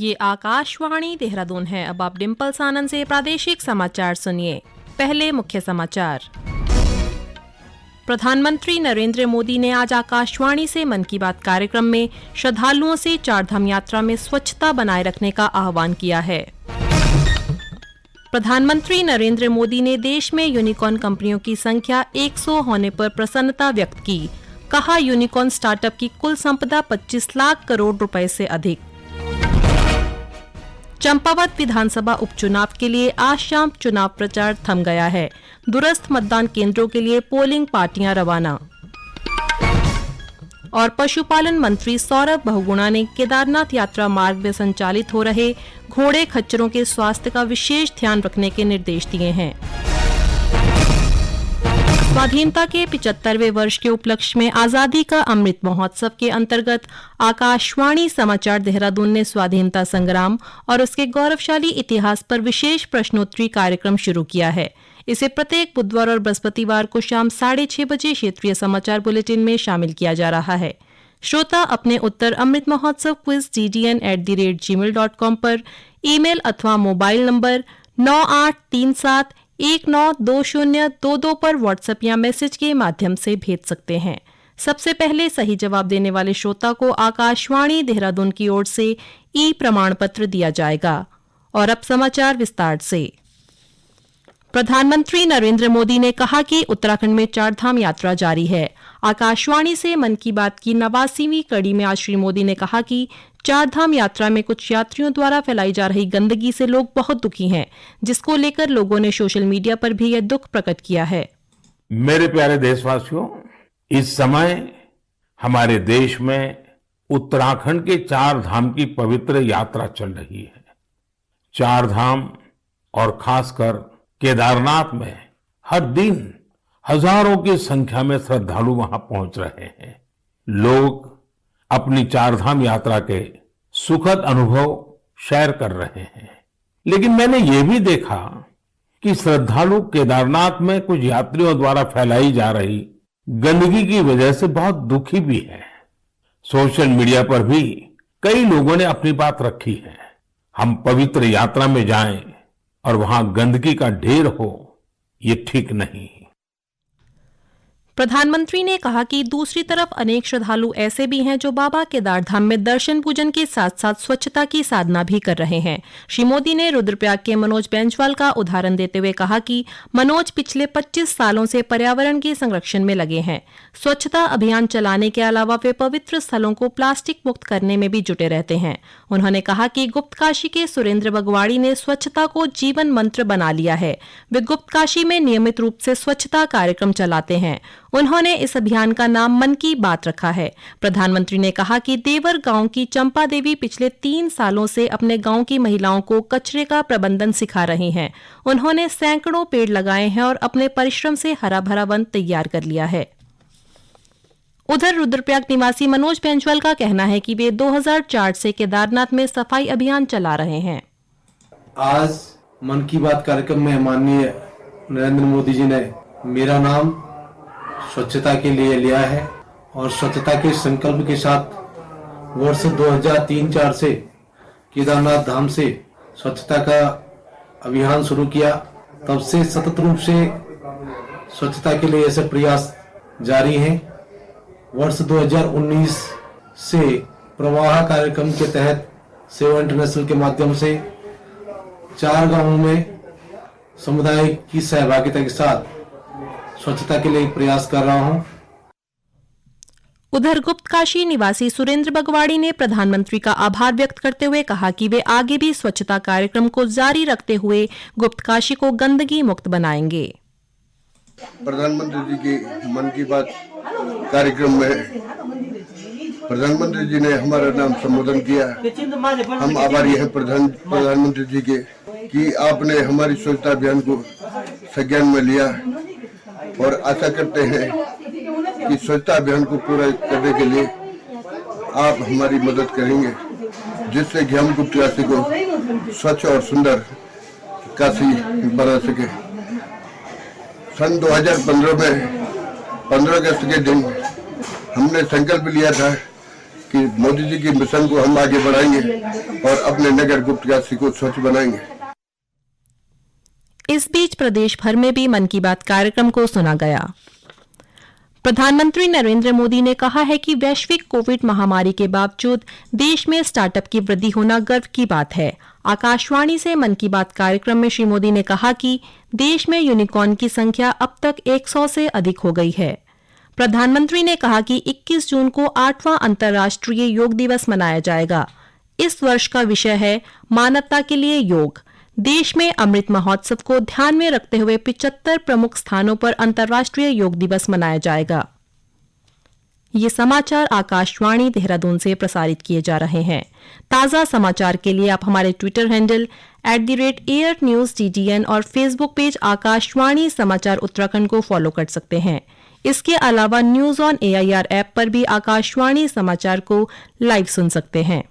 ये आकाशवाणी देहरादून है। अब आप डिम्पल सानंद से प्रादेशिक समाचार सुनिए। पहले मुख्य समाचार। प्रधानमंत्री नरेंद्र मोदी ने आज आकाशवाणी से मन की बात कार्यक्रम में श्रद्धालुओं से चारधाम यात्रा में स्वच्छता बनाए रखने का आह्वान किया है। प्रधानमंत्री नरेंद्र मोदी ने देश में यूनिकॉर्न कंपनियों की संख्या 100 होने पर प्रसन्नता व्यक्त की। कहा, यूनिकॉर्न स्टार्टअप की कुल संपदा 25 लाख करोड़ रुपए से अधिक। चंपावत विधानसभा उपचुनाव के लिए आज शाम चुनाव प्रचार थम गया है। दूरस्थ मतदान केंद्रों के लिए पोलिंग पार्टियां रवाना। और पशुपालन मंत्री सौरभ बहुगुणा ने केदारनाथ यात्रा मार्ग में संचालित हो रहे घोड़े खच्चरों के स्वास्थ्य का विशेष ध्यान रखने के निर्देश दिए हैं। स्वाधीनता के 75वें वर्ष के उपलक्ष्य में आजादी का अमृत महोत्सव के अंतर्गत आकाशवाणी समाचार देहरादून ने स्वाधीनता संग्राम और उसके गौरवशाली इतिहास पर विशेष प्रश्नोत्तरी कार्यक्रम शुरू किया है। इसे प्रत्येक बुधवार और बृहस्पतिवार को शाम 6:30 बजे क्षेत्रीय समाचार बुलेटिन में शामिल किया जा रहा है। श्रोता अपने उत्तर अमृत महोत्सव क्विज ddn@gmail.com पर ईमेल अथवा मोबाइल नंबर 9837192022 पर व्हाट्सएप या मैसेज के माध्यम से भेज सकते हैं। सबसे पहले सही जवाब देने वाले श्रोता को आकाशवाणी देहरादून की ओर से ई प्रमाण पत्र दिया जाएगा। और अब समाचार विस्तार से। प्रधानमंत्री नरेंद्र मोदी ने कहा कि उत्तराखंड में चारधाम यात्रा जारी है। आकाशवाणी से मन की बात की 89वीं कड़ी में आज श्री मोदी ने कहा कि चारधाम यात्रा में कुछ यात्रियों द्वारा फैलाई जा रही गंदगी से लोग बहुत दुखी हैं, जिसको लेकर लोगों ने सोशल मीडिया पर भी यह दुख प्रकट किया है। मेरे प्यारे देशवासियों, इस समय हमारे देश में उत्तराखंड के चार धाम की पवित्र यात्रा चल रही है। चार धाम और खासकर केदारनाथ में हर दिन हजारों की संख्या में श्रद्धालु वहां पहुंच रहे हैं। लोग अपनी चारधाम यात्रा के सुखद अनुभव शेयर कर रहे हैं। लेकिन मैंने ये भी देखा कि श्रद्धालु केदारनाथ में कुछ यात्रियों द्वारा फैलाई जा रही गंदगी की वजह से बहुत दुखी भी है। सोशल मीडिया पर भी कई लोगों ने अपनी बात रखी है। हम पवित्र यात्रा में जाएं और वहां गंदगी का ढेर हो, ये ठीक नहीं। प्रधानमंत्री ने कहा कि दूसरी तरफ अनेक श्रद्धालु ऐसे भी हैं जो बाबा केदारधाम में दर्शन पूजन के साथ साथ स्वच्छता की साधना भी कर रहे हैं। श्री मोदी ने रुद्रप्रयाग के मनोज बेंजवाल का उदाहरण देते हुए कहा कि मनोज पिछले 25 सालों से पर्यावरण के संरक्षण में लगे हैं। स्वच्छता अभियान चलाने के अलावा वे पवित्र स्थलों को प्लास्टिक मुक्त करने में भी जुटे रहते हैं। उन्होंने कहा कि गुप्तकाशी के सुरेंद्र बगवाड़ी ने स्वच्छता को जीवन मंत्र बना लिया है। वे गुप्तकाशी में नियमित रूप से स्वच्छता कार्यक्रम चलाते हैं। उन्होंने इस अभियान का नाम मन की बात रखा है। प्रधानमंत्री ने कहा कि देवर गांव की चंपा देवी पिछले 3 सालों से अपने गांव की महिलाओं को कचरे का प्रबंधन सिखा रही हैं। उन्होंने सैकड़ों पेड़ लगाए हैं और अपने परिश्रम से हरा भरा वन तैयार कर लिया है। उधर रुद्रप्रयाग निवासी मनोज बेंजवाल का कहना है कि वे 2004 से केदारनाथ में सफाई अभियान चला रहे हैं। आज मन की बात कार्यक्रम में माननीय नरेंद्र मोदी जी ने मेरा नाम स्वच्छता के लिए लिया है और स्वच्छता के संकल्प के साथ वर्ष 2003-04 से केदारनाथ धाम से स्वच्छता का अभियान शुरू किया। तब से सतत रूप से स्वच्छता के लिए ऐसे प्रयास जारी हैं। वर्ष 2019 से प्रवाह कार्यक्रम के तहत सेवा इंटरनेशनल के माध्यम से 4 गांवों में समुदाय की सहभागिता के साथ स्वच्छता के लिए प्रयास कर रहा हूं। उधर गुप्तकाशी निवासी सुरेंद्र बगवाड़ी ने प्रधानमंत्री का आभार व्यक्त करते हुए कहा कि वे आगे भी स्वच्छता कार्यक्रम को जारी रखते हुए गुप्तकाशी को गंदगी मुक्त बनाएंगे। प्रधानमंत्री जी की मन की बात कार्यक्रम में प्रधानमंत्री जी ने हमारा नाम संबोधन किया। हम आभारी हैं प्रधानमंत्री जी के कि आपने हमारी स्वच्छता अभियान को संज्ञान में लिया और आशा करते हैं कि स्वच्छता अभियान को पूरा करने के लिए आप हमारी मदद करेंगे, जिससे कि हम गुप्तकाशी को स्वच्छ और सुंदर काशी बना सके। सन 2015 में 15 अगस्त के दिन हमने संकल्प लिया था कि मोदी जी के मिशन को हम आगे बढ़ाएंगे और अपने नगर गुप्तकाशी को स्वच्छ बनाएंगे। इस बीच प्रदेश भर में भी मन की बात कार्यक्रम को सुना गया। प्रधानमंत्री नरेंद्र मोदी ने कहा है कि वैश्विक कोविड महामारी के बावजूद देश में स्टार्टअप की वृद्धि होना गर्व की बात है। आकाशवाणी से मन की बात कार्यक्रम में श्री मोदी ने कहा कि देश में यूनिकॉर्न की संख्या अब तक 100 से अधिक हो गई है। प्रधानमंत्री ने कहा कि 21 जून को 8वां अंतर्राष्ट्रीय योग दिवस मनाया जाएगा। इस वर्ष का विषय है मानवता के लिए योग। देश में अमृत महोत्सव को ध्यान में रखते हुए 75 प्रमुख स्थानों पर अंतर्राष्ट्रीय योग दिवस मनाया जाएगा। ये समाचार आकाशवाणी देहरादून से प्रसारित किए जा रहे हैं। ताजा समाचार के लिए आप हमारे ट्विटर हैंडल @AirNewsTTN और फेसबुक पेज आकाशवाणी समाचार उत्तराखंड को फॉलो कर सकते हैं। इसके अलावा न्यूज ऑन AIR ऐप पर भी आकाशवाणी समाचार को लाइव सुन सकते हैं।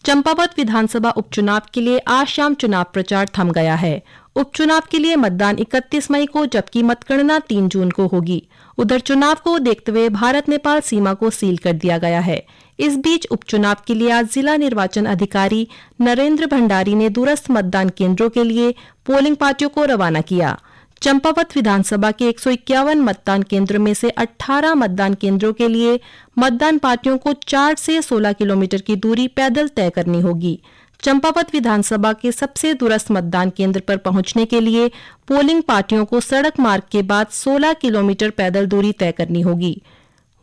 चंपावत विधानसभा उपचुनाव के लिए आज शाम चुनाव प्रचार थम गया है। उपचुनाव के लिए मतदान 31 मई को जबकि मतगणना 3 जून को होगी। उधर चुनाव को देखते हुए भारत नेपाल सीमा को सील कर दिया गया है। इस बीच उपचुनाव के लिए आज जिला निर्वाचन अधिकारी नरेंद्र भंडारी ने दूरस्थ मतदान केंद्रों के लिए पोलिंग पार्टियों को रवाना किया। चंपावत विधानसभा के 151 मतदान केंद्र में से 18 मतदान केंद्रों के लिए मतदान पार्टियों को 4 से 16 किलोमीटर की दूरी पैदल तय करनी होगी। चंपावत विधानसभा के सबसे दूरस्थ मतदान केंद्र पर पहुंचने के लिए पोलिंग पार्टियों को सड़क मार्ग के बाद 16 किलोमीटर पैदल दूरी तय करनी होगी।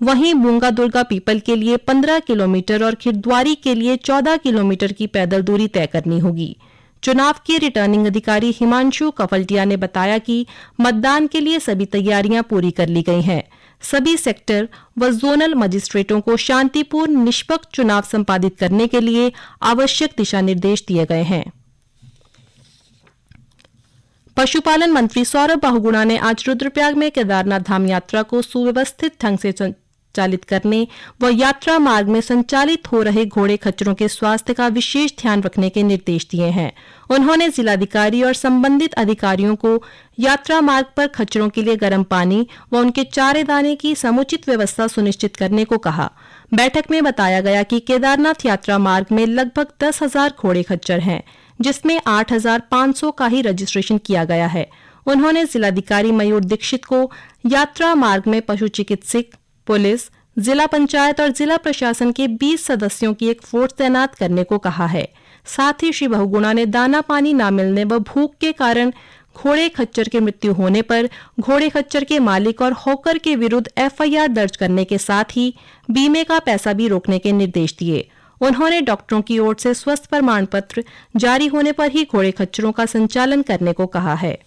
वहीं मूंगा दुर्गा पीपल के लिए 15 किलोमीटर और खिरद्वारी के लिए 14 किलोमीटर की पैदल दूरी तय करनी होगी। चुनाव के रिटर्निंग अधिकारी हिमांशु कफलटिया ने बताया कि मतदान के लिए सभी तैयारियां पूरी कर ली गई हैं। सभी सेक्टर व जोनल मजिस्ट्रेटों को शांतिपूर्ण निष्पक्ष चुनाव संपादित करने के लिए आवश्यक दिशा निर्देश दिए गए हैं। पशुपालन मंत्री सौरभ बहुगुणा ने आज रुद्रप्रयाग में केदारनाथ धाम यात्रा को सुव्यवस्थित ढंग से संचालित करने व यात्रा मार्ग में संचालित हो रहे घोड़े खच्चरों के स्वास्थ्य का विशेष ध्यान रखने के निर्देश दिए हैं। उन्होंने जिलाधिकारी और संबंधित अधिकारियों को यात्रा मार्ग पर खच्चरों के लिए गर्म पानी व उनके चारे दाने की समुचित व्यवस्था सुनिश्चित करने को कहा। बैठक में बताया गया कि केदारनाथ यात्रा मार्ग में लगभग 10,000 घोड़े खच्चर हैं, जिसमें 8,500 का ही रजिस्ट्रेशन किया गया है। उन्होंने जिलाधिकारी मयूर दीक्षित को यात्रा मार्ग में पशु चिकित्सक, पुलिस, जिला पंचायत और जिला प्रशासन के 20 सदस्यों की एक फोर्स तैनात करने को कहा है। साथ ही श्री बहुगुणा ने दाना पानी न मिलने व भूख के कारण घोड़े खच्चर की मृत्यु होने पर घोड़े खच्चर के मालिक और हॉकर के विरुद्ध FIR दर्ज करने के साथ ही बीमे का पैसा भी रोकने के निर्देश दिए। उन्होंने डॉक्टरों की ओर से स्वस्थ प्रमाण पत्र जारी होने पर ही घोड़े खच्चरों का संचालन करने को कहा है।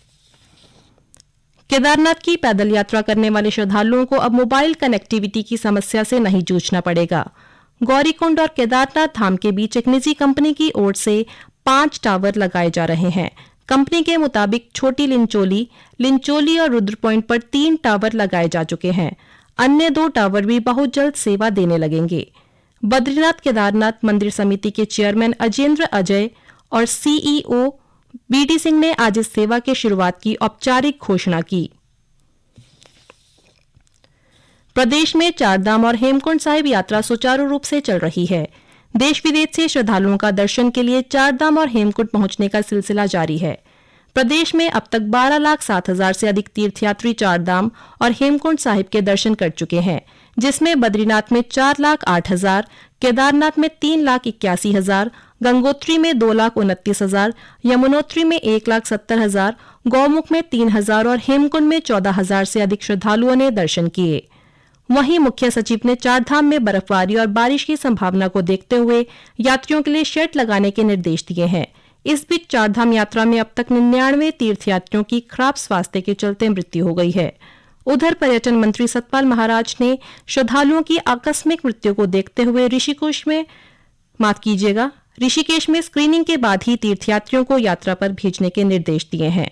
केदारनाथ की पैदल यात्रा करने वाले श्रद्धालुओं को अब मोबाइल कनेक्टिविटी की समस्या से नहीं जूझना पड़ेगा। गौरीकुंड और केदारनाथ धाम के बीच एक निजी कंपनी की ओर से 5 टावर लगाए जा रहे हैं। कंपनी के मुताबिक छोटी लिंचोली और रुद्र पॉइंट पर 3 टावर लगाए जा चुके हैं। अन्य 2 टावर भी बहुत जल्द सेवा देने लगेंगे। बद्रीनाथ केदारनाथ मंदिर समिति के चेयरमैन अजेंद्र अजय और CEO BD सिंह ने आज इस सेवा की शुरुआत की औपचारिक घोषणा की। प्रदेश में चारधाम और हेमकुंड साहिब यात्रा सुचारू रूप से चल रही है। देश विदेश से श्रद्धालुओं का दर्शन के लिए चारधाम और हेमकुंड पहुंचने का सिलसिला जारी है। प्रदेश में अब तक 12,07,000 से अधिक तीर्थयात्री चारधाम और हेमकुंड साहिब के दर्शन कर चुके हैं, जिसमें बद्रीनाथ में 4,08,000, केदारनाथ में 3,81,000, गंगोत्री में 2,29,000, यमुनोत्री में 1,70,000, गौमुख में 3,000 और हेमकुंड में 14,000 से अधिक श्रद्धालुओं ने दर्शन किए। वहीं मुख्य सचिव ने चारधाम में बर्फबारी और बारिश की संभावना को देखते हुए यात्रियों के लिए शेड लगाने के निर्देश दिए हैं। इस बीच चारधाम यात्रा में अब तक 99 तीर्थयात्रियों की खराब स्वास्थ्य के चलते मृत्यु हो गई है। उधर पर्यटन मंत्री सतपाल महाराज ने श्रद्धालुओं की आकस्मिक मृत्यु को देखते हुए ऋषिकेश में स्क्रीनिंग के बाद ही तीर्थयात्रियों को यात्रा पर भेजने के निर्देश दिए हैं।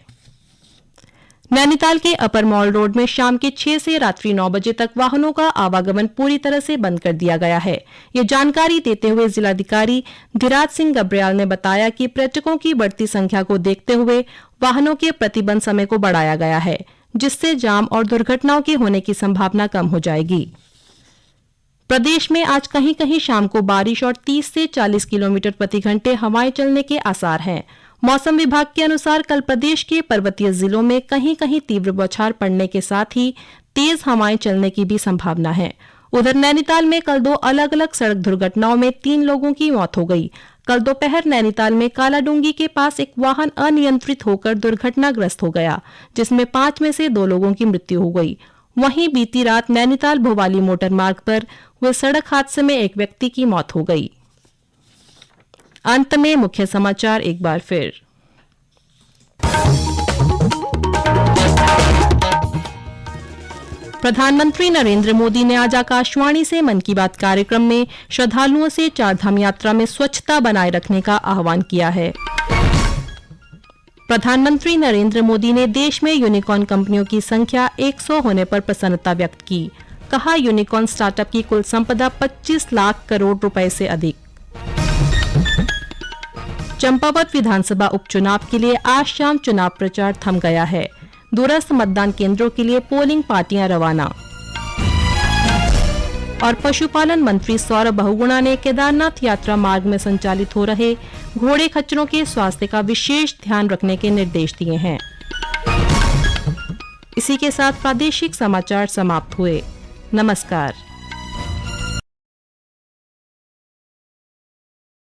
नैनीताल के अपर मॉल रोड में शाम के 6 से रात्रि 9 बजे तक वाहनों का आवागमन पूरी तरह से बंद कर दिया गया है। ये जानकारी देते हुए जिलाधिकारी धीराज सिंह गब्रियाल ने बताया कि पर्यटकों की बढ़ती संख्या को देखते हुए वाहनों के प्रतिबंध समय को बढ़ाया गया है, जिससे जाम और दुर्घटनाओं के होने की संभावना कम हो जाएगी। प्रदेश में आज कहीं कहीं शाम को बारिश और 30 से 40 किलोमीटर प्रति घंटे हवाएं चलने के आसार हैं। मौसम विभाग के अनुसार कल प्रदेश के पर्वतीय जिलों में कहीं कहीं तीव्र बौछार पड़ने के साथ ही तेज हवाएं चलने की भी संभावना है। उधर नैनीताल में कल 2 अलग अलग सड़क दुर्घटनाओं में 3 लोगों की मौत हो गई। कल दोपहर नैनीताल में कालाडूंगी के पास एक वाहन अनियंत्रित होकर दुर्घटनाग्रस्त हो गया, जिसमें 5 में से 2 लोगों की मृत्यु हो गई। वहीं बीती रात नैनीताल भोपाली मोटर मार्ग पर हुए सड़क हादसे में एक व्यक्ति की मौत हो गई। अंत में मुख्य समाचार एक बार फिर। प्रधानमंत्री नरेंद्र मोदी ने आज आकाशवाणी से मन की बात कार्यक्रम में श्रद्धालुओं से चारधाम यात्रा में स्वच्छता बनाए रखने का आह्वान किया है। प्रधानमंत्री नरेंद्र मोदी ने देश में यूनिकॉर्न कंपनियों की संख्या 100 होने पर प्रसन्नता व्यक्त की। कहा, यूनिकॉर्न स्टार्टअप की कुल संपदा 25 लाख करोड़ रुपए से अधिक। चंपावत विधानसभा उपचुनाव के लिए आज शाम चुनाव प्रचार थम गया है। दूरस्थ मतदान केंद्रों के लिए पोलिंग पार्टियां रवाना। और पशुपालन मंत्री सौरभ बहुगुणा ने केदारनाथ यात्रा मार्ग में संचालित हो रहे घोड़े खच्चरों के स्वास्थ्य का विशेष ध्यान रखने के निर्देश दिए हैं। इसी के साथ प्रादेशिक समाचार समाप्त हुए। नमस्कार।